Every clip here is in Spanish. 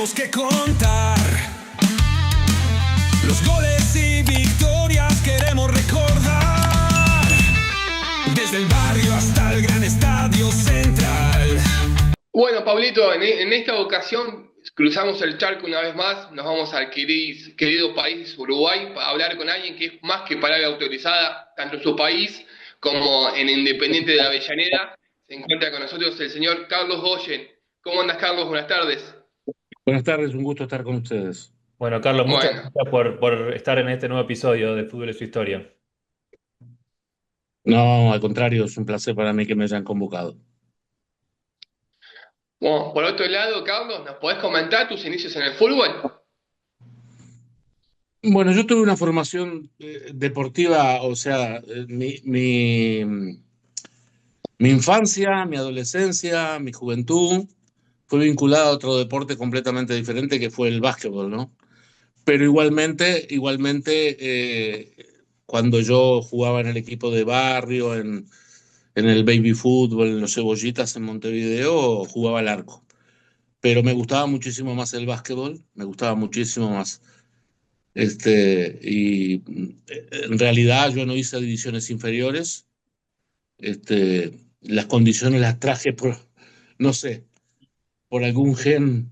tenemos que contar. Los goles y victorias queremos recordar. Desde el barrio hasta el gran estadio central. Bueno, Pablito, en esta ocasión cruzamos el charco una vez más, nos vamos al querido país Uruguay para hablar con alguien que es más que palabra autorizada, tanto en su país como en Independiente de Avellaneda. Se encuentra con nosotros el señor Carlos Goyen. ¿Cómo andas, Carlos? Buenas tardes. Buenas tardes, un gusto estar con ustedes. Bueno, Carlos, muchas Bueno, gracias por estar en este nuevo episodio de Fútbol y su historia. No, al contrario, es un placer para mí que me hayan convocado. bueno, por otro lado, Carlos, ¿nos podés comentar tus inicios en el fútbol? Bueno, yo tuve una formación deportiva, o sea, mi infancia, mi adolescencia, mi juventud fue vinculada a otro deporte completamente diferente que fue el básquetbol, ¿no? Pero igualmente, cuando yo jugaba en el equipo de barrio, en el baby fútbol, en los cebollitas en Montevideo, jugaba al arco. Pero me gustaba muchísimo más el básquetbol, me gustaba muchísimo más. En realidad yo no hice divisiones inferiores. Las condiciones las traje por, no sé, por algún gen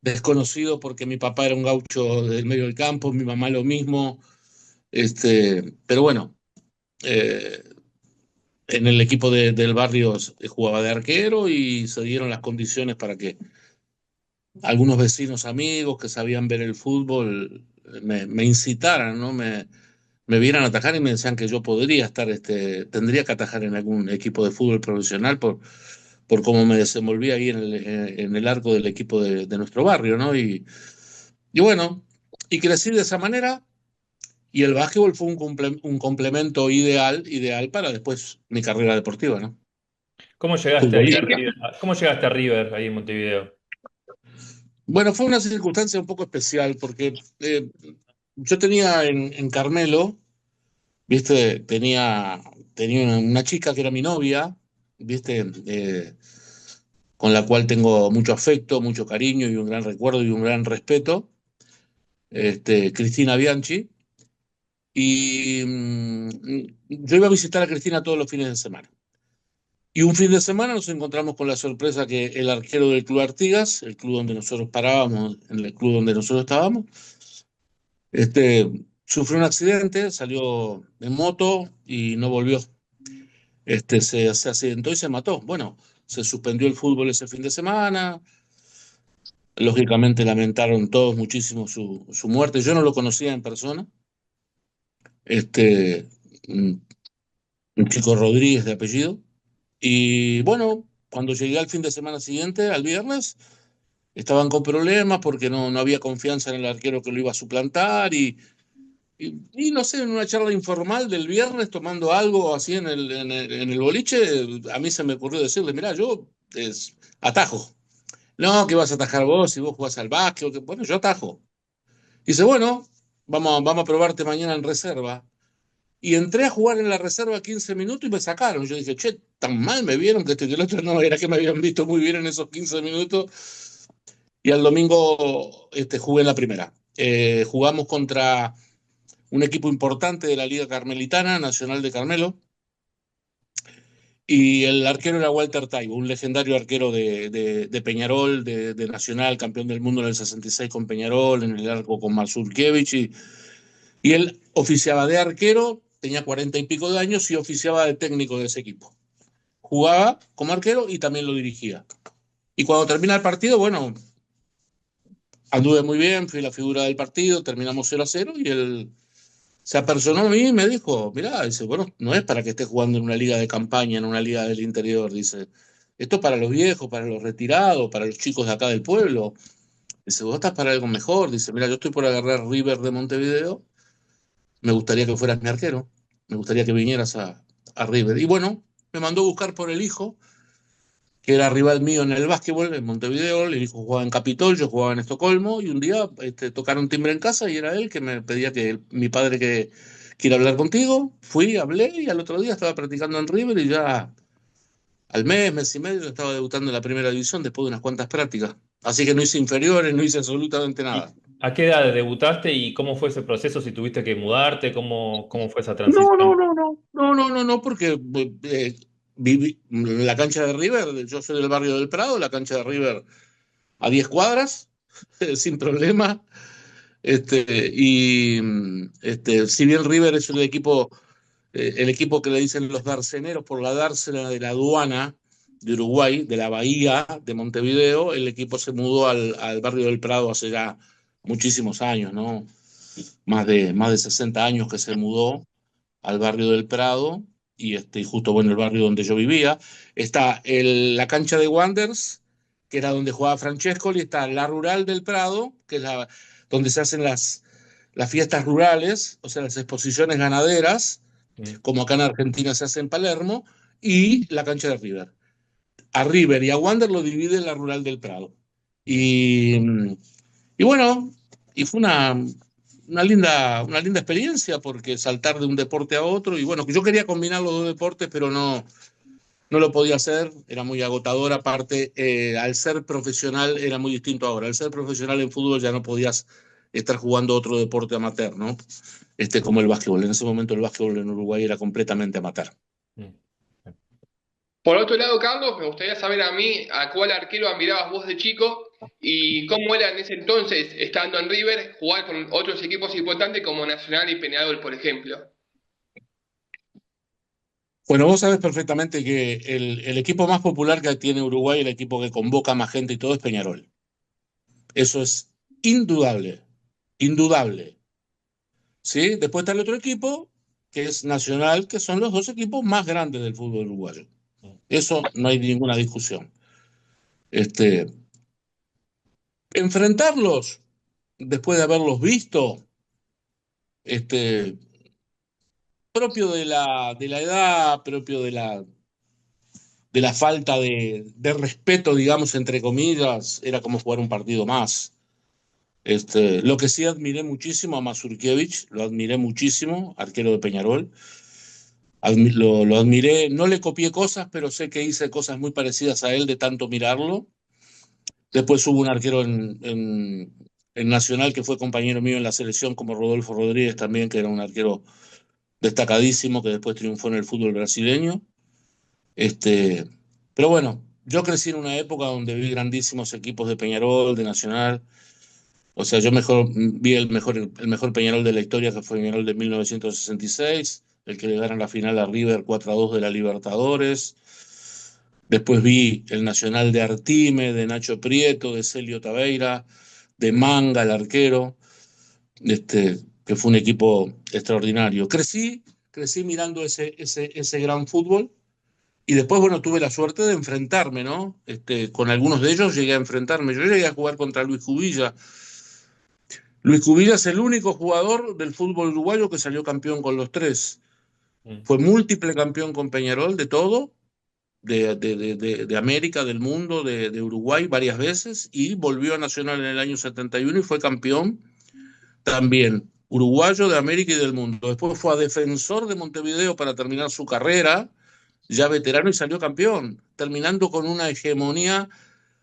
desconocido, porque mi papá era un gaucho del medio del campo, mi mamá lo mismo. Pero bueno, eh, en el equipo del barrio jugaba de arquero y se dieron las condiciones para que algunos vecinos amigos que sabían ver el fútbol me incitaran, ¿no? Me vieran atajar y me decían que yo podría estar, tendría que atajar en algún equipo de fútbol profesional por cómo me desenvolvía ahí en el arco del equipo de nuestro barrio, ¿no? Y bueno, y crecí de esa manera y el básquetbol fue un complemento ideal para después mi carrera deportiva, ¿no? ¿Cómo llegaste ahí a Futbolística. River? ¿Cómo llegaste a River ahí en Montevideo? Bueno, fue una circunstancia un poco especial porque yo tenía en Carmelo, viste, tenía una chica que era mi novia, viste, con la cual tengo mucho afecto, mucho cariño y un gran recuerdo y un gran respeto, Cristina Bianchi, y yo iba a visitar a Cristina todos los fines de semana. Y un fin de semana nos encontramos con la sorpresa que el arquero del Club Artigas, el club donde nosotros parábamos, en el club donde nosotros estábamos, sufrió un accidente, salió en moto y no volvió. Se accidentó y se mató. Bueno, se suspendió el fútbol ese fin de semana. Lógicamente lamentaron todos muchísimo su muerte. Yo no lo conocía en persona. Este, un un chico Rodríguez de apellido. Y bueno, cuando llegué al fin de semana siguiente, al viernes, estaban con problemas porque no había confianza en el arquero que lo iba a suplantar y no sé, en una charla informal del viernes, tomando algo así en el boliche, a mí se me ocurrió decirle, mirá, yo atajo. No, que vas a atajar vos si vos jugás al básquet. Bueno, yo atajo. Dice, bueno, vamos a probarte mañana en reserva. Y entré a jugar en la reserva 15 minutos y me sacaron. Yo dije, che, tan mal me vieron que que el otro no, era que me habían visto muy bien en esos 15 minutos. Y al domingo jugué en la primera. Jugamos contra un equipo importante de la Liga Carmelitana, Nacional de Carmelo, y el arquero era Walter Taibo, un legendario arquero de Peñarol, de Nacional, campeón del mundo en el 66 con Peñarol, en el arco con Mazurkiewicz, y él oficiaba de arquero, tenía 40 y pico de años y oficiaba de técnico de ese equipo. Jugaba como arquero y también lo dirigía. Y cuando termina el partido, bueno, anduve muy bien, fui la figura del partido, terminamos 0-0 y él se apersonó a mí y me dijo, mirá, dice, bueno, no es para que estés jugando en una liga de campaña, en una liga del interior, dice, esto es para los viejos, para los retirados, para los chicos de acá del pueblo. Dice, vos estás para algo mejor, dice, mira, yo estoy por agarrar River de Montevideo, me gustaría que fueras mi arquero, me gustaría que vinieras a River. Y bueno, me mandó a buscar por el hijo, que era rival mío en el básquetbol en Montevideo. El hijo jugaba en Capitol, yo jugaba en Estocolmo, y un día tocaron timbre en casa y era él que me pedía que mi padre que quiere hablar contigo. Fui, hablé y al otro día estaba practicando en River y ya al mes y medio yo estaba debutando en la primera división después de unas cuantas prácticas. Así que no hice inferiores, no hice absolutamente nada. ¿Y a qué edad debutaste y cómo fue ese proceso? Si tuviste que mudarte, ¿cómo fue esa No, no, transición? no, no, no, no, no, no, porque viví en la cancha de River, yo soy del barrio del Prado, la cancha de River a 10 cuadras, sin problema. Si bien River es el equipo que le dicen los darceneros por la dársena de la aduana de Uruguay, de la bahía de Montevideo, el equipo se mudó al barrio del Prado hace ya muchísimos años, ¿no? Más de 60 años que se mudó al barrio del Prado y justo, bueno, el barrio donde yo vivía. Está la cancha de Wanderers, que era donde jugaba Francescoli, está la rural del Prado, que es donde se hacen las fiestas rurales, o sea, las exposiciones ganaderas, Mm. como acá en Argentina se hace en Palermo, y la cancha de River. A River y a Wander lo divide la rural del Prado. Bien. Y, y bueno, y fue una linda experiencia porque saltar de un deporte a otro, y bueno, yo quería combinar los dos deportes, pero no lo podía hacer, era muy agotador, aparte, al ser profesional era muy distinto ahora, al ser profesional en fútbol ya no podías estar jugando otro deporte amateur, ¿no? Como el básquetbol, en ese momento el básquetbol en Uruguay era completamente amateur. Mm. Por otro lado, Carlos, me gustaría saber a mí a cuál arquero admirabas vos de chico y cómo era en ese entonces, estando en River, jugar con otros equipos importantes como Nacional y Peñarol, por ejemplo. Bueno, vos sabés perfectamente que el equipo más popular que tiene Uruguay, el equipo que convoca más gente y todo, es Peñarol. Eso es indudable, indudable. ¿Sí? Después está el otro equipo, que es Nacional, que son los dos equipos más grandes del fútbol uruguayo. Mm. Eso no hay ninguna discusión. Este, Enfrentarlos, después de haberlos visto, este, propio de la edad, propio de la falta de respeto, digamos, entre comillas, era como jugar un partido más. Lo que sí admiré muchísimo a Mazurkiewicz, lo admiré muchísimo, arquero de Peñarol. Lo admiré, no le copié cosas, pero sé que hice cosas muy parecidas a él de tanto mirarlo. Después hubo un arquero en Nacional que fue compañero mío en la selección, como Rodolfo Rodríguez también, que era un arquero destacadísimo, que después triunfó en el fútbol brasileño. Este, pero bueno, yo crecí en una época donde vi grandísimos equipos de Peñarol, de Nacional. O sea, yo vi el mejor Peñarol de la historia, que fue Peñarol de 1966, el que le ganan la final a River 4-2 de la Libertadores. Después vi el Nacional de Artime, de Nacho Prieto, de Celio Taveira, de Manga, el arquero, que fue un equipo extraordinario. Crecí mirando ese gran fútbol. Y después, bueno, tuve la suerte de enfrentarme, ¿no? Con algunos de ellos llegué a enfrentarme. Yo llegué a jugar contra Luis Cubilla. Luis Cubilla es el único jugador del fútbol uruguayo que salió campeón con los tres. Mm. Fue múltiple campeón con Peñarol de todo, de América, del mundo, de Uruguay varias veces, y volvió a Nacional en el año 71 y fue campeón también uruguayo, de América y del mundo. Después fue a Defensor de Montevideo para terminar su carrera, ya veterano, y salió campeón, terminando con una hegemonía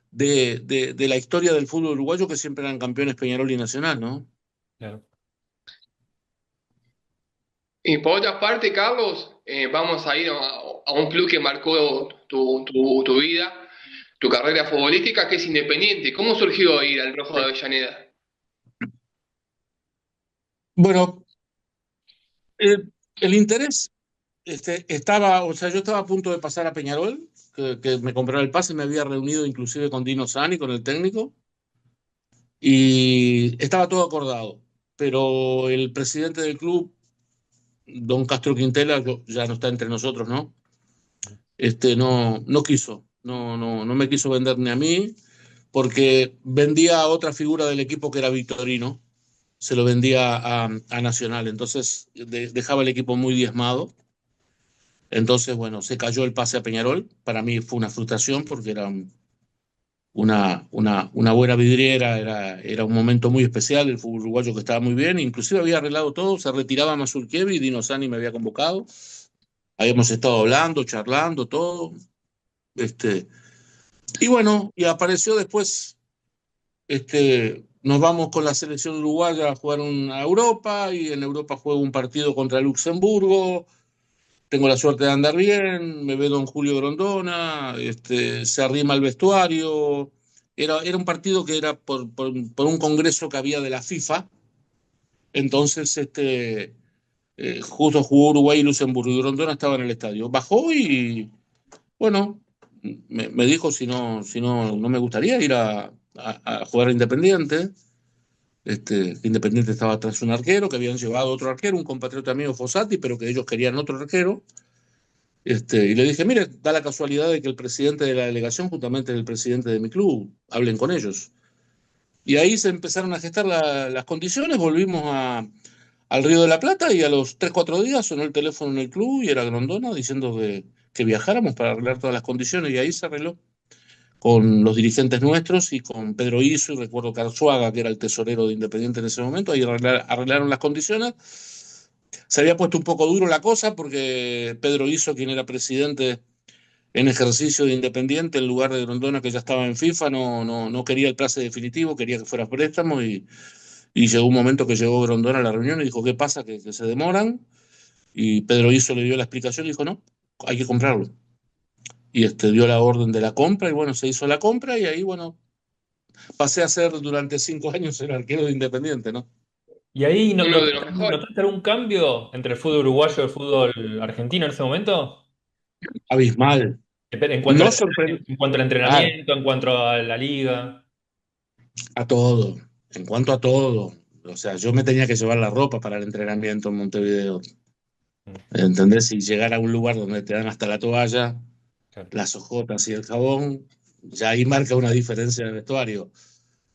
de la historia del fútbol uruguayo, que siempre eran campeones Peñarol y Nacional, ¿no? Claro. Y por otra parte, Carlos, vamos a ir a un club que marcó tu vida, tu carrera futbolística, que es Independiente. ¿Cómo surgió ir al Rojo de Avellaneda? Bueno, el interés o sea, yo estaba a punto de pasar a Peñarol, que me comprara el pase, me había reunido inclusive con Dino Sani, con el técnico, y estaba todo acordado. Pero el presidente del club, don Castro Quintela, ya no está entre nosotros, ¿no? No quiso, no me quiso vender ni a mí, porque vendía a otra figura del equipo que era Victorino, se lo vendía a Nacional, entonces dejaba el equipo muy diezmado. Entonces, bueno, se cayó el pase a Peñarol. Para mí fue una frustración porque era una buena vidriera, era un momento muy especial, el fútbol uruguayo que estaba muy bien, inclusive había arreglado todo, se retiraba Mazurkiewicz y Dino Sani me había convocado, habíamos estado hablando, charlando, todo. Y bueno, y apareció después nos vamos con la selección uruguaya a jugar a Europa y en Europa juego un partido contra Luxemburgo. Tengo la suerte de andar bien, me ve don Julio Grondona, se arrima al vestuario. Era un partido que era por un congreso que había de la FIFA. Entonces, justo jugó Uruguay y Luxemburgo y Grondona estaba en el estadio. Bajó y, bueno, me dijo si no me gustaría ir a jugar a Independiente. Independiente estaba tras un arquero, que habían llevado otro arquero, un compatriota mío, Fossati, pero que ellos querían otro arquero. Y le dije, mire, da la casualidad de que el presidente de la delegación justamente es el presidente de mi club, hablen con ellos. Y ahí se empezaron a gestar las condiciones, volvimos al Río de la Plata y a los 3 4 días sonó el teléfono en el club y era Grondona diciendo que viajáramos para arreglar todas las condiciones y ahí se arregló con los dirigentes nuestros y con Pedro Iso y recuerdo Carzuaga, que era el tesorero de Independiente en ese momento, ahí arreglaron las condiciones. Se había puesto un poco duro la cosa porque Pedro Iso, quien era presidente en ejercicio de Independiente, en lugar de Grondona, que ya estaba en FIFA, no quería el plazo definitivo, quería que fuera préstamo y llegó un momento que llegó Grondona a la reunión y dijo, ¿qué pasa? Que se demoran. Y Pedro Iso le dio la explicación y dijo, no, hay que comprarlo. Y dio la orden de la compra y bueno, se hizo la compra y ahí, bueno, pasé a ser durante 5 años el arquero de Independiente, ¿no? ¿Y ahí Uno de los mejores. notaste algún cambio entre el fútbol uruguayo y el fútbol argentino en ese momento? Abismal. En cuanto No al, sorprende. en cuanto al Claro, entrenamiento, en cuanto a la liga. a todo. En cuanto a todo. O sea, yo me tenía que llevar la ropa para el entrenamiento en Montevideo. ¿Entendés? Si llegar a un lugar donde te dan hasta la toalla, Claro. las hojotas y el jabón, ya ahí marca una diferencia de vestuario.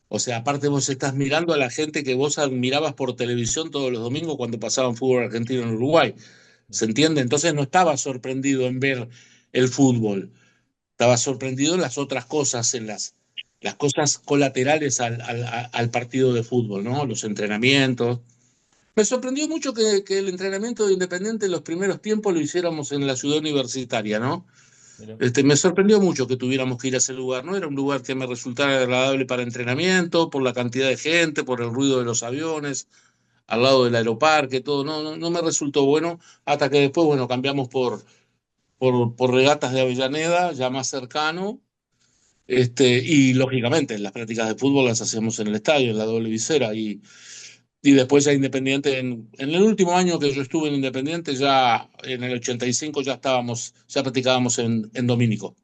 O sea, aparte vos estás mirando a la gente que vos admirabas por televisión todos los domingos cuando pasaban fútbol argentino en Uruguay. ¿Se entiende? Entonces no estaba sorprendido en ver el fútbol. Estaba sorprendido en las otras cosas, en las cosas colaterales al partido de fútbol, ¿no? Los entrenamientos. Me sorprendió mucho que el entrenamiento de Independiente en los primeros tiempos lo hiciéramos en la ciudad universitaria, ¿no? Mirá. Me sorprendió mucho que tuviéramos que ir a ese lugar, ¿no? Era un lugar que me resultara agradable para entrenamiento, por la cantidad de gente, por el ruido de los aviones, al lado del aeroparque, todo. No me resultó bueno, hasta que después, bueno, cambiamos por Regatas de Avellaneda, ya más cercano. Y lógicamente las prácticas de fútbol las hacíamos en el estadio, en la doble visera, y después ya Independiente, en el último año que yo estuve en Independiente, ya en el 85 ya practicábamos en Domínico.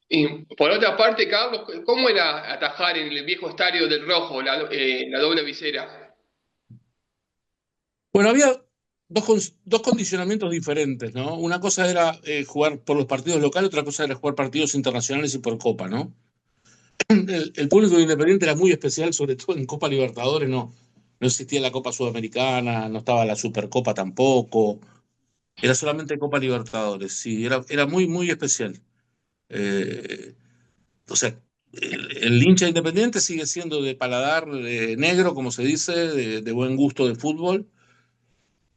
Y por otra parte, Carlos, ¿cómo era atajar en el viejo estadio del Rojo, la doble visera? Bueno, había dos condicionamientos diferentes, ¿no? Una cosa era jugar por los partidos locales, otra cosa era jugar partidos internacionales y por Copa, ¿no? El público de Independiente era muy especial, sobre todo en Copa Libertadores, no existía la Copa Sudamericana, no estaba la Supercopa tampoco, era solamente Copa Libertadores, sí, era muy, muy especial. Eh, o sea, el hincha independiente sigue siendo de paladar negro, como se dice, de buen gusto de fútbol,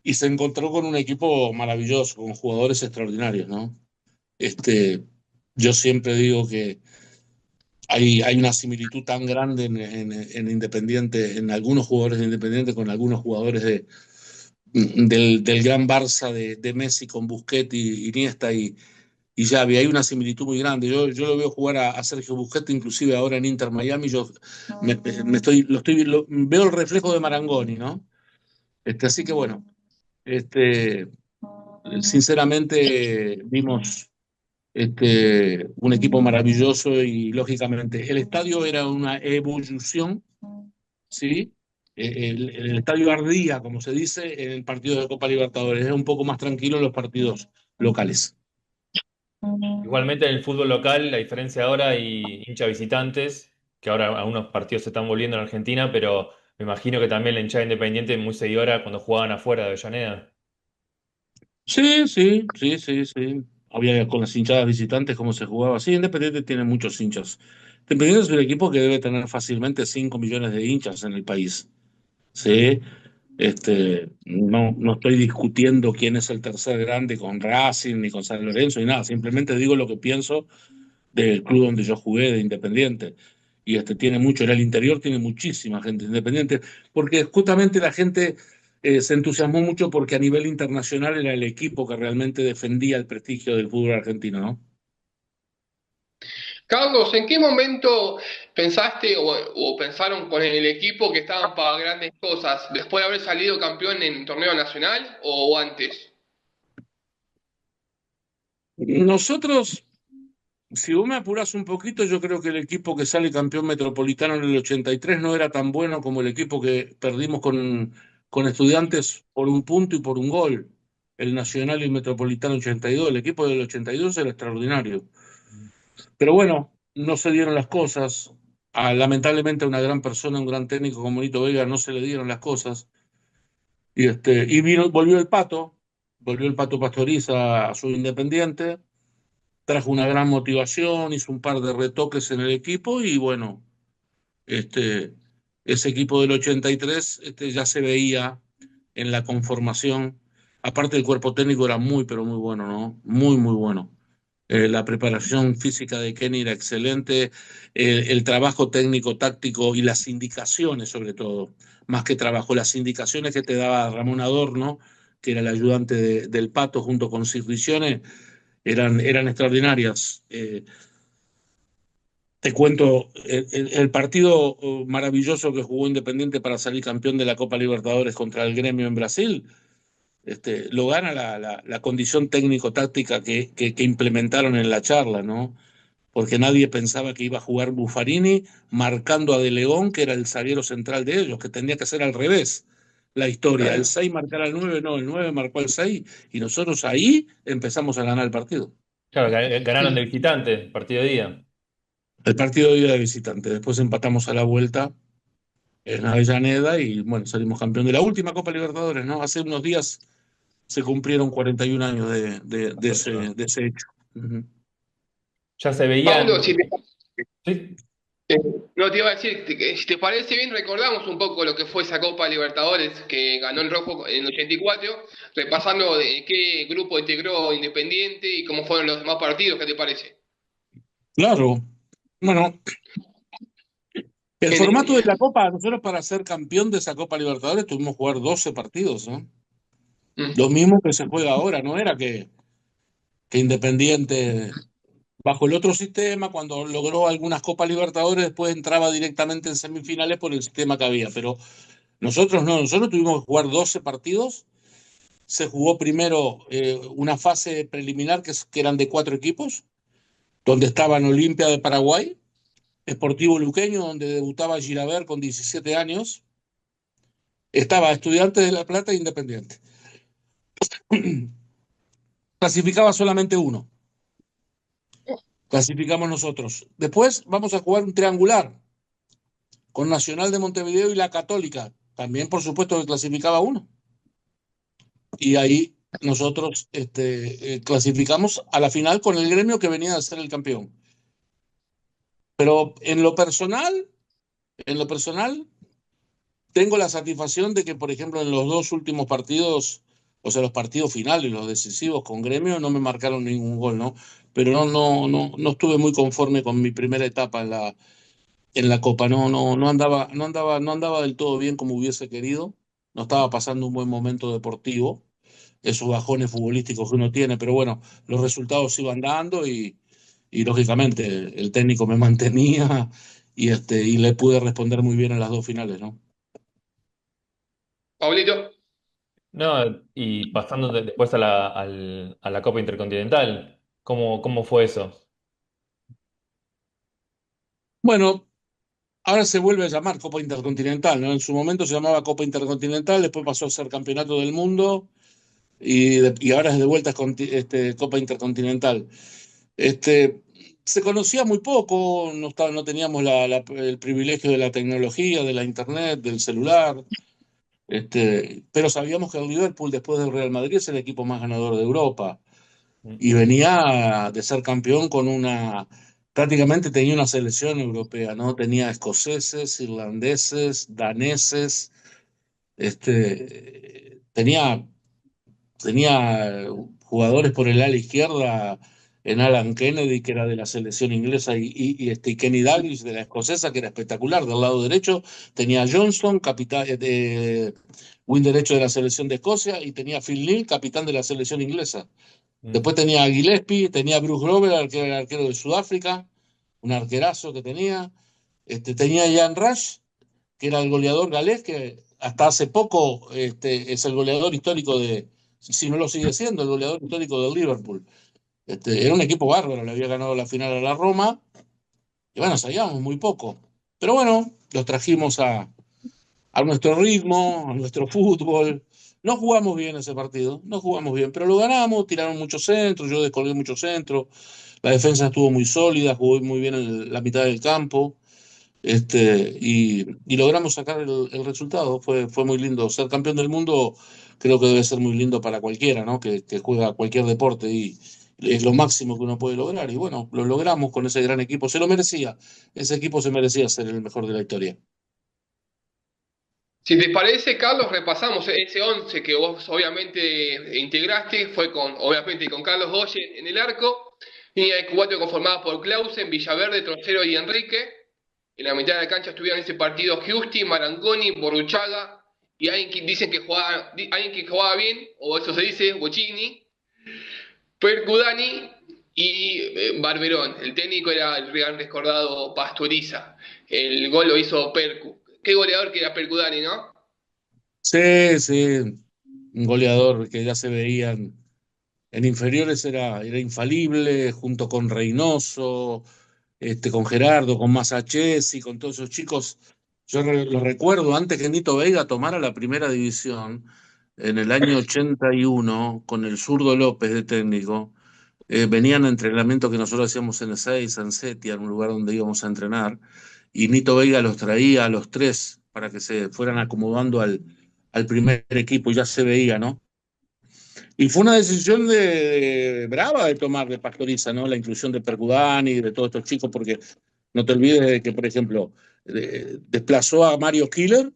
y se encontró con un equipo maravilloso, con jugadores extraordinarios, ¿no? Yo siempre digo que hay una similitud tan grande en Independiente, en algunos jugadores de Independiente con algunos jugadores del gran Barça de Messi con Busquets, Iniesta y Xavi. Hay una similitud muy grande. Yo lo veo jugar a Sergio Busquets, inclusive ahora en Inter Miami. Yo veo el reflejo de Marangoni, ¿no? Así que bueno, este, sinceramente vimos un equipo maravilloso y lógicamente el estadio era una evolución, ¿sí? El estadio ardía, como se dice, en el partido de Copa Libertadores. Era un poco más tranquilo en los partidos locales. Igualmente en el fútbol local, la diferencia ahora hay hinchas visitantes, que ahora algunos partidos se están volviendo en Argentina, pero me imagino que también la hinchada independiente es muy seguidora cuando jugaban afuera de Avellaneda. Sí. Había con las hinchadas visitantes cómo se jugaba. Sí, Independiente tiene muchos hinchas. Independiente es un equipo que debe tener fácilmente 5 millones de hinchas en el país. Sí, no estoy discutiendo quién es el tercer grande con Racing ni con San Lorenzo ni nada. Simplemente digo lo que pienso del club donde yo jugué, de Independiente. Y tiene mucho, en el interior tiene muchísima gente independiente, porque justamente la gente se entusiasmó mucho porque a nivel internacional era el equipo que realmente defendía el prestigio del fútbol argentino, ¿no? Carlos, ¿en qué momento pensaste o pensaron con el equipo que estaban para grandes cosas? ¿Después de haber salido campeón en torneo nacional o antes? Nosotros, si vos me apurás un poquito, yo creo que el equipo que sale campeón metropolitano en el 83 no era tan bueno como el equipo que perdimos con Estudiantes por un punto y por un gol. El Nacional y el Metropolitano 82. El equipo del 82 era extraordinario. Pero bueno, no se dieron las cosas. Lamentablemente a una gran persona, un gran técnico como Nito Vega, no se le dieron las cosas. Y volvió el Pato Pastoriza a su Independiente, trajo una gran motivación, hizo un par de retoques en el equipo y bueno, este, ese equipo del 83 ya se veía en la conformación. Aparte el cuerpo técnico era muy, pero muy bueno, ¿no? Muy, muy bueno. La preparación física de Kenny era excelente, el trabajo técnico, táctico y las indicaciones sobre todo, más que trabajo, las indicaciones que te daba Ramón Adorno, que era el ayudante del Pato junto con Cirriciones, eran extraordinarias. Te cuento, el partido maravilloso que jugó Independiente para salir campeón de la Copa Libertadores contra el Gremio en Brasil, lo gana la condición técnico-táctica que implementaron en la charla, ¿no? Porque nadie pensaba que iba a jugar Buffarini marcando a De León, que era el zaguero central de ellos, que tenía que ser al revés la historia. El 6 marcar al 9, no, el 9 marcó al 6, y nosotros ahí empezamos a ganar el partido. Claro, ganaron de visitante, partido de día. El partido de ida de visitante, después empatamos a la vuelta en Avellaneda y bueno, salimos campeón de la última Copa Libertadores, ¿no? Hace unos días se cumplieron 41 años de ese hecho. Ujú. Ya se Pablo, veían. Sí. eh, no te iba a decir, si te parece bien, recordamos un poco lo que fue esa Copa Libertadores que ganó el Rojo en el 84, repasando de qué grupo integró Independiente y cómo fueron los demás partidos, ¿qué te parece? Claro, bueno, el En- formato de la Copa, nosotros para ser campeón de esa Copa Libertadores tuvimos que jugar 12 partidos, ¿no? Lo mm, mismo que se juega ahora, no era que Independiente, bajo el otro sistema, cuando logró algunas Copas Libertadores, después entraba directamente en semifinales por el sistema que había, pero nosotros no, nosotros tuvimos que jugar 12 partidos. Se jugó primero una fase preliminar que eran de 4 equipos, donde estaban Olimpia de Paraguay, Sportivo Luqueño, donde debutaba Gilabert con 17 años, estaba Estudiantes de La Plata e Independiente. Clasificaba solamente uno, clasificamos nosotros. Después vamos a jugar un triangular con Nacional de Montevideo y la Católica, también por supuesto que clasificaba uno. Y ahí nosotros clasificamos a la final con el Gremio que venía a ser el campeón. Pero en lo personal, tengo la satisfacción de que, por ejemplo, en los dos últimos partidos, o sea, los partidos finales, los decisivos con Gremio, no me marcaron ningún gol, ¿no? Pero no estuve muy conforme con mi primera etapa en la Copa. No andaba del todo bien como hubiese querido. No estaba pasando un buen momento deportivo, esos bajones futbolísticos que uno tiene, pero bueno, los resultados iban dando y lógicamente el técnico me mantenía y le pude responder muy bien en las dos finales, ¿no? Pablito. No, y pasando después a la Copa Intercontinental, ¿cómo fue eso? Bueno, ahora se vuelve a llamar Copa Intercontinental, ¿no? En su momento se llamaba Copa Intercontinental, después pasó a ser Campeonato del Mundo y ahora es de vuelta Copa Intercontinental. Este, Se conocía muy poco, no teníamos el privilegio de la tecnología, de la internet, del celular, pero sabíamos que el Liverpool, después del Real Madrid, es el equipo más ganador de Europa Mm. y venía de ser campeón prácticamente tenía una selección europea, ¿no? Tenía escoceses, irlandeses, daneses, tenía jugadores por el ala izquierda, en Alan Kennedy, que era de la selección inglesa, y Kenny Dalglish, de la escocesa, que era espectacular. Del lado derecho tenía a Johnson, capitán, win derecho de la selección de Escocia, y tenía a Phil Neal, capitán de la selección inglesa. Después tenía a Gillespie, tenía a Bruce Grover, que era el arquero de Sudáfrica, un arquerazo que tenía. Tenía a Ian Rush, que era el goleador galés, que hasta hace poco es el goleador histórico si no lo sigue siendo, el goleador histórico del Liverpool. Era un equipo bárbaro, le había ganado la final a la Roma, y bueno, sabíamos muy poco. Pero bueno, los trajimos a nuestro ritmo, a nuestro fútbol. No jugamos bien ese partido, no jugamos bien, pero lo ganamos, tiraron muchos centros, yo descolgué muchos centros, la defensa estuvo muy sólida, jugó muy bien en la mitad del campo, y logramos sacar el resultado. Fue muy lindo. Ser campeón del mundo creo que debe ser muy lindo para cualquiera, ¿no? Que juega cualquier deporte, y es lo máximo que uno puede lograr. Y bueno, lo logramos con ese gran equipo. Se lo merecía. Ese equipo se merecía ser el mejor de la historia. Si te parece, Carlos, repasamos ese 11 que vos obviamente integraste, fue obviamente con Carlos Goye en el arco, línea de cuatro conformada por Clausen, Villaverde, Trocero y Enrique. En la mitad de la cancha estuvieron en ese partido Giusti, Marangoni, Borruchaga y alguien que dicen que jugaba bien, o eso se dice, Bocchini, Percudani y Barberón. El técnico era el gran recordado Pastoriza. El gol lo hizo Percu. Qué goleador que era Percudani, ¿no? Sí, sí, un goleador que ya se veían en inferiores, era infalible, junto con Reynoso, con Gerardo, con Masachesi, con todos esos chicos. Yo lo recuerdo antes que Nito Veiga tomara la primera división, en el año 81, con el zurdo López de técnico. Venían a entrenamiento que nosotros hacíamos en Ezeiza, en Setia, en un lugar donde íbamos a entrenar, y Nito Veiga los traía a los tres para que se fueran acomodando al primer equipo, y ya se veía, ¿no? Y fue una decisión brava de tomar de Pastoriza, ¿no? La inclusión de Percudani y de todos estos chicos, porque no te olvides de que, por ejemplo, desplazó a Mario Killer,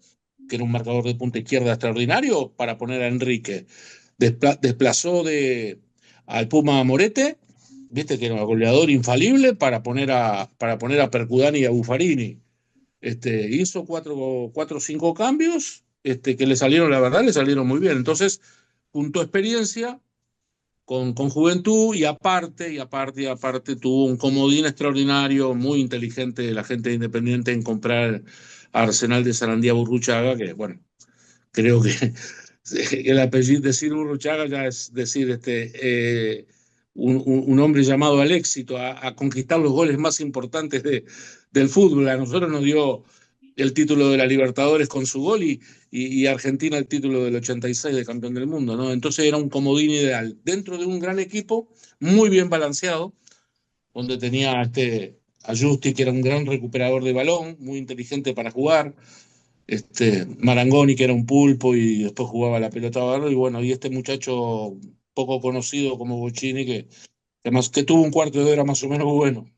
que era un marcador de punta izquierda extraordinario, para poner a Enrique. Desplazó al Puma Morete, viste que era un goleador infalible, para poner a Percudani y a Buffarini. Hizo cuatro o cinco cambios, que le salieron, la verdad, le salieron muy bien. Entonces, juntó experiencia con juventud, y aparte tuvo un comodín extraordinario, muy inteligente de la gente de Independiente, en comprar a Arsenal de Sarandía Burruchaga, que bueno, creo que el apellido, decir Burruchaga ya es decir un hombre llamado al éxito, a conquistar los goles más importantes del fútbol. A nosotros nos dio el título de la Libertadores con su gol, y Argentina el título del 86 de campeón del mundo, ¿no? Entonces era un comodín ideal dentro de un gran equipo, muy bien balanceado, donde tenía a Justi, que era un gran recuperador de balón, muy inteligente para jugar, Marangoni, que era un pulpo y después jugaba la pelota barro, y bueno, y este muchacho poco conocido como Bocchini, que tuvo un cuarto de hora más o menos bueno.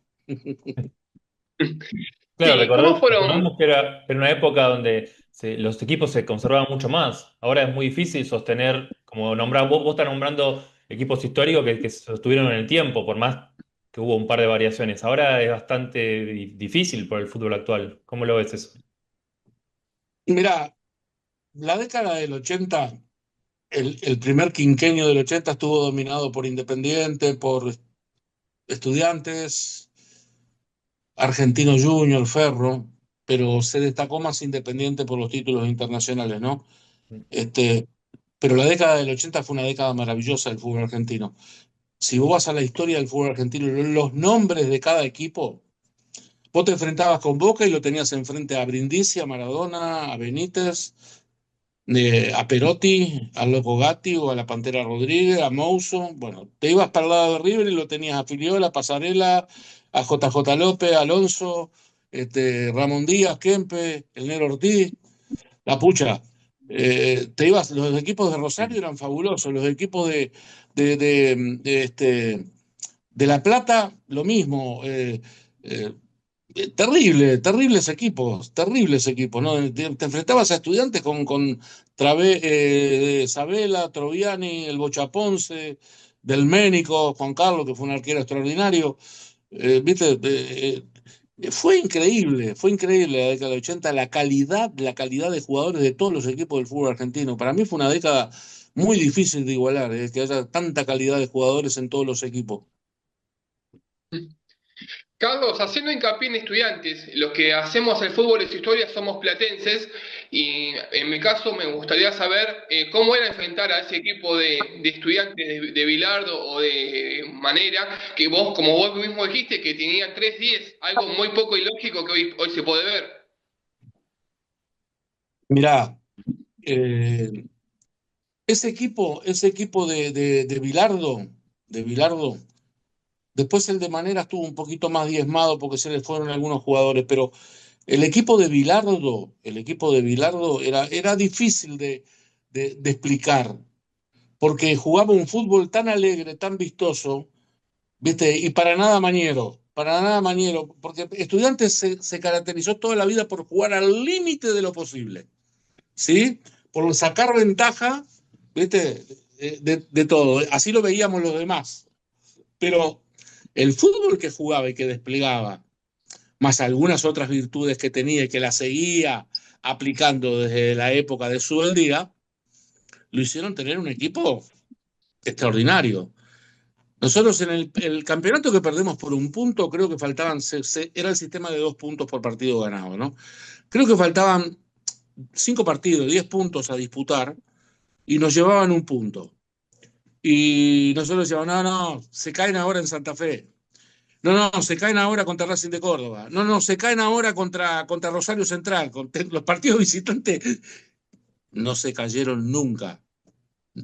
Claro, Sí, ¿cómo fueron? recordamos que era una época donde los equipos se conservaban mucho más. Ahora es muy difícil sostener, como vos estás nombrando equipos históricos que se sostuvieron en el tiempo, por más que hubo un par de variaciones. Ahora es bastante difícil por el fútbol actual. ¿Cómo lo ves eso? Mira, la década del 80, el primer quinquenio del 80 estuvo dominado por Independiente, por Estudiantes, Argentino Junior, Ferro, pero se destacó más Independiente por los títulos internacionales, ¿no? Este, pero la década del 80 fue una década maravillosa del fútbol argentino. Si vos vas a la historia del fútbol argentino, los nombres de cada equipo, vos te enfrentabas con Boca y lo tenías enfrente a Brindisi, a Maradona, a Benítez, a Perotti, a Loco Gatti o a la Pantera Rodríguez, a Mouso. Bueno, te ibas para el lado de River y lo tenías a Filiola, Pasarela, a JJ López, Alonso, Ramón Díaz, Kempe, el Nero Ortiz, la pucha. Los equipos de Rosario eran fabulosos, los equipos de, de, de, este, de La Plata, lo mismo. Terribles equipos, ¿no? Te enfrentabas a Estudiantes con Sabela, Troviani, el Bocha Ponce, del Ménico, Juan Carlos, que fue un arquero extraordinario. ¿Viste? Fue increíble la década del 80, la calidad de jugadores de todos los equipos del fútbol argentino. Para mí fue una década muy difícil de igualar, que haya tanta calidad de jugadores en todos los equipos. Carlos, haciendo hincapié en Estudiantes, los que hacemos el fútbol de su historia somos platenses y en mi caso me gustaría saber cómo era enfrentar a ese equipo de Estudiantes de Bilardo o de Manera, que vos, como vos mismo dijiste, que tenía 3-10, algo muy poco ilógico que hoy se puede ver. Mirá, eh, ese equipo de Bilardo, después el de Manera estuvo un poquito más diezmado porque se le fueron algunos jugadores, pero el equipo de Bilardo era difícil de explicar, porque jugaba un fútbol tan alegre, tan vistoso, ¿viste? Y para nada mañero, porque Estudiantes se caracterizó toda la vida por jugar al límite de lo posible, ¿sí? Por sacar ventaja, ¿viste? De todo. Así lo veíamos los demás. Pero el fútbol que jugaba y que desplegaba, más algunas otras virtudes que tenía y que la seguía aplicando desde la época de su día, lo hicieron tener un equipo extraordinario. Nosotros en el campeonato que perdemos por un punto, creo que faltaban, era el sistema de 2 puntos por partido ganado, ¿no? Creo que faltaban 5 partidos, 10 puntos a disputar y nos llevaban un punto. Y nosotros decíamos, no, no, se caen ahora en Santa Fe. No, no, se caen ahora contra Racing de Córdoba. No, no, se caen ahora contra Rosario Central. Los partidos visitantes no se cayeron nunca.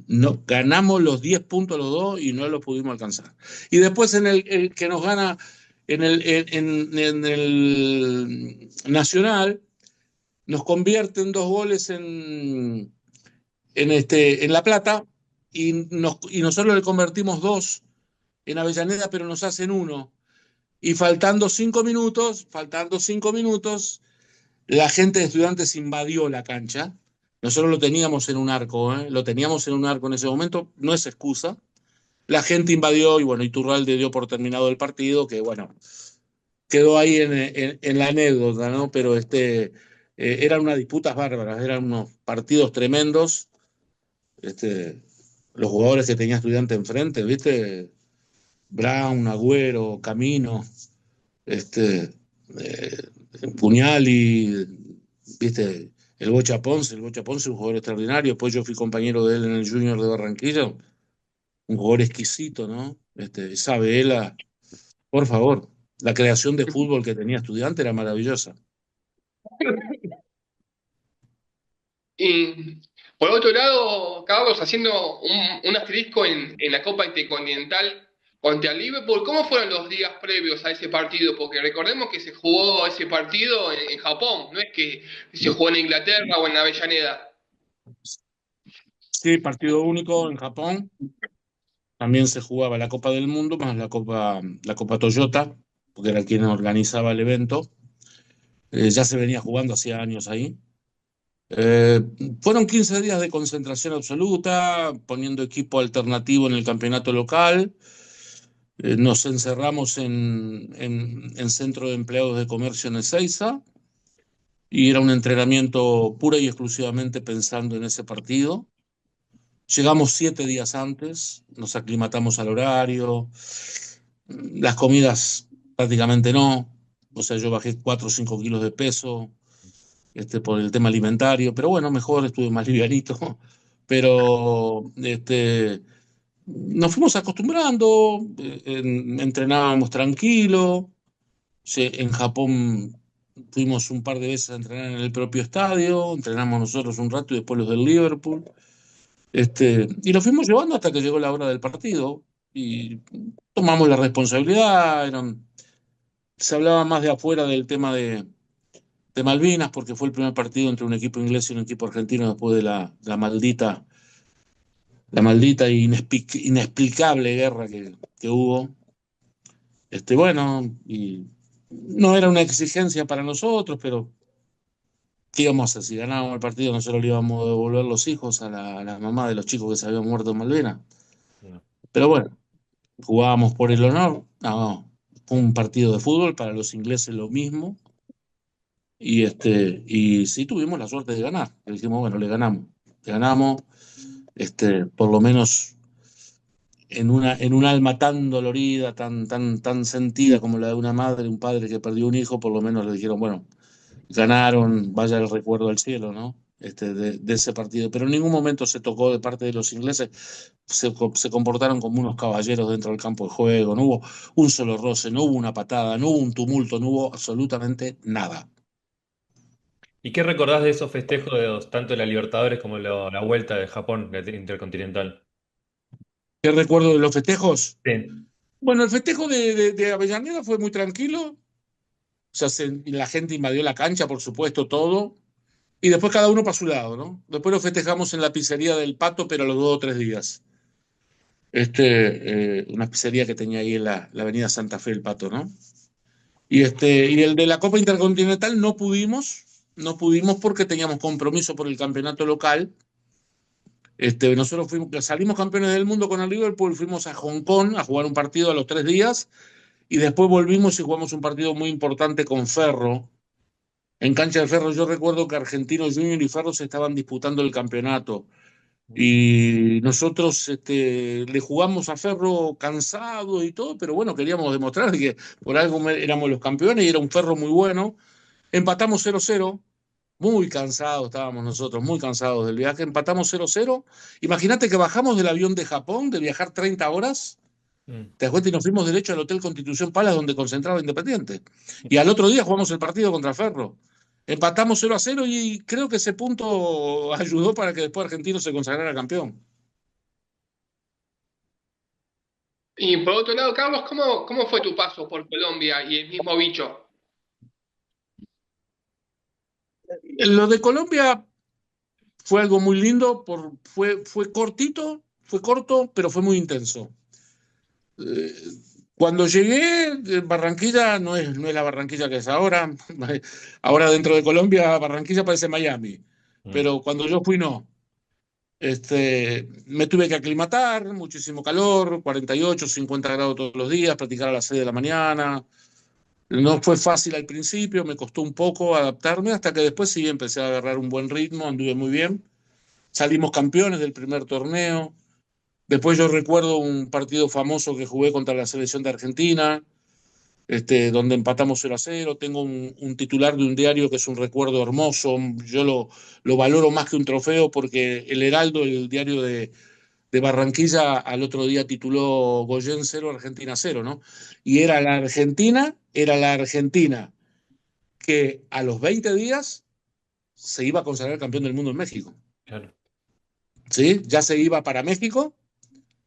No, ganamos los 10 puntos los dos y no los pudimos alcanzar. Y después en el que nos gana en el Nacional, nos convierte en 2 goles en La Plata y nosotros le convertimos 2 en Avellaneda, pero nos hacen 1. Y faltando 5 minutos, la gente de Estudiantes invadió la cancha. Nosotros lo teníamos en un arco, ¿eh? Lo teníamos en un arco en ese momento, no es excusa. La gente invadió y bueno, Iturralde dio por terminado el partido, que bueno, quedó ahí en la anécdota, ¿no? Pero eran unas disputas bárbaras, eran unos partidos tremendos. Los jugadores que tenía Estudiante enfrente, ¿viste? Brown, Agüero, Camino, este, eh, Puñali, ¿viste? El Bocha Ponce, un jugador extraordinario. Después yo fui compañero de él en el Junior de Barranquilla, un jugador exquisito, ¿no? Isabela, por favor, la creación de fútbol que tenía Estudiante era maravillosa. Y por otro lado, Carlos, haciendo un asterisco en la Copa Intercontinental contra el Liverpool, ¿cómo fueron los días previos a ese partido? Porque recordemos que se jugó ese partido en Japón, no es que se jugó en Inglaterra o en Avellaneda. Sí, partido único en Japón. También se jugaba la Copa del Mundo más la Copa Toyota, porque era quien organizaba el evento. Ya se venía jugando hacía años ahí. Eh, Fueron 15 días de concentración absoluta, poniendo equipo alternativo en el campeonato local. Nos encerramos en Centro de Empleados de Comercio en Ezeiza y era un entrenamiento pura y exclusivamente pensando en ese partido. Llegamos 7 días antes, nos aclimatamos al horario, las comidas prácticamente no, o sea, yo bajé 4 o 5 kilos de peso por el tema alimentario, pero bueno, mejor, estuve más livianito, pero nos fuimos acostumbrando, entrenábamos tranquilo, en Japón fuimos un par de veces a entrenar en el propio estadio, entrenamos nosotros un rato y después los del Liverpool. Y lo fuimos llevando hasta que llegó la hora del partido y tomamos la responsabilidad. Se hablaba más de afuera del tema de Malvinas porque fue el primer partido entre un equipo inglés y un equipo argentino después de la maldita e inexplicable guerra que hubo. Bueno, y no era una exigencia para nosotros, pero ¿qué íbamos a hacer? Si ganábamos el partido, nosotros le íbamos a devolver los hijos a la mamá de los chicos que se habían muerto en Malvinas. No. Pero bueno, jugábamos por el honor. No, fue un partido de fútbol, para los ingleses lo mismo. Y sí tuvimos la suerte de ganar. Le dijimos, bueno, le ganamos. Le ganamos, por lo menos en un alma tan dolorida, tan sentida como la de una madre, un padre que perdió un hijo, por lo menos le dijeron, bueno, ganaron, vaya el recuerdo al cielo, ¿no? De ese partido. Pero en ningún momento se tocó de parte de los ingleses, se comportaron como unos caballeros dentro del campo de juego, no hubo un solo roce, no hubo una patada, no hubo un tumulto, no hubo absolutamente nada. ¿Y qué recordás de esos festejos tanto de la Libertadores como la vuelta de Japón, la Intercontinental? ¿Qué recuerdo de los festejos? Sí. Bueno, el festejo de Avellaneda fue muy tranquilo, o sea, la gente invadió la cancha, por supuesto, todo, y después cada uno para su lado, ¿no? Después lo festejamos en la pizzería del Pato, pero a los 2 o 3 días. Una pizzería que tenía ahí en la avenida Santa Fe, el Pato, ¿no? Y el de la Copa Intercontinental no pudimos porque teníamos compromiso por el campeonato local. Nosotros salimos campeones del mundo con el Liverpool, fuimos a Hong Kong a jugar un partido a los 3 días y después volvimos y jugamos un partido muy importante con Ferro. En cancha de Ferro yo recuerdo que Argentinos Junior y Ferro se estaban disputando el campeonato y nosotros le jugamos a Ferro cansados y todo, pero bueno, queríamos demostrar que por algo éramos los campeones y era un Ferro muy bueno. Empatamos 0-0. Muy cansados estábamos nosotros, muy cansados del viaje. Empatamos 0-0. Imagínate que bajamos del avión de Japón, de viajar 30 horas, Mm. te das cuenta, y nos fuimos derecho al Hotel Constitución Palace, donde concentraba Independiente. Y al otro día jugamos el partido contra Ferro. Empatamos 0-0 y creo que ese punto ayudó para que después Argentino se consagrara campeón. Y por otro lado, Carlos, ¿cómo fue tu paso por Colombia y el mismo bicho? Lo de Colombia fue algo muy lindo, fue corto, pero fue muy intenso. Eh, Cuando llegué, Barranquilla no es la Barranquilla que es ahora. Ahora dentro de Colombia, Barranquilla parece Miami. Mm. Pero cuando yo fui, no. Me tuve que aclimatar, muchísimo calor, 48, 50 grados todos los días, practicar a las 6 de la mañana. No fue fácil al principio, me costó un poco adaptarme, hasta que después sí empecé a agarrar un buen ritmo, anduve muy bien. Salimos campeones del primer torneo. Después yo recuerdo un partido famoso que jugué contra la selección de Argentina, donde empatamos 0-0. Tengo un titular de un diario que es un recuerdo hermoso. Yo lo valoro más que un trofeo porque el Heraldo, el diario de Barranquilla, al otro día tituló Goyen 0, Argentina 0, ¿no? Y era la Argentina que a los 20 días se iba a consagrar campeón del mundo en México. Claro. ¿Sí? Ya se iba para México.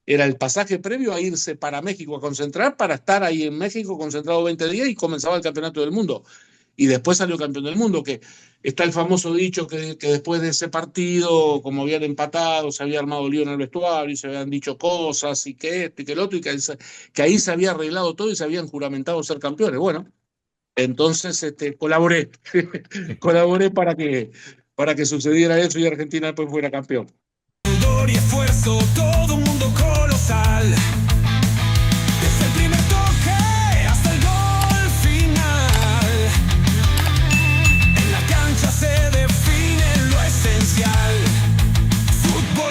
Era el pasaje previo a irse para México a concentrar, para estar ahí en México concentrado 20 días y comenzaba el campeonato del mundo. Y después salió campeón del mundo, que está el famoso dicho que después de ese partido, como habían empatado, se había armado lío en el vestuario y se habían dicho cosas y que esto y que el otro, y que ahí se había arreglado todo y se habían juramentado ser campeones. Bueno, entonces colaboré, colaboré para que sucediera eso y Argentina después fuera campeón. Sudor y esfuerzo, todo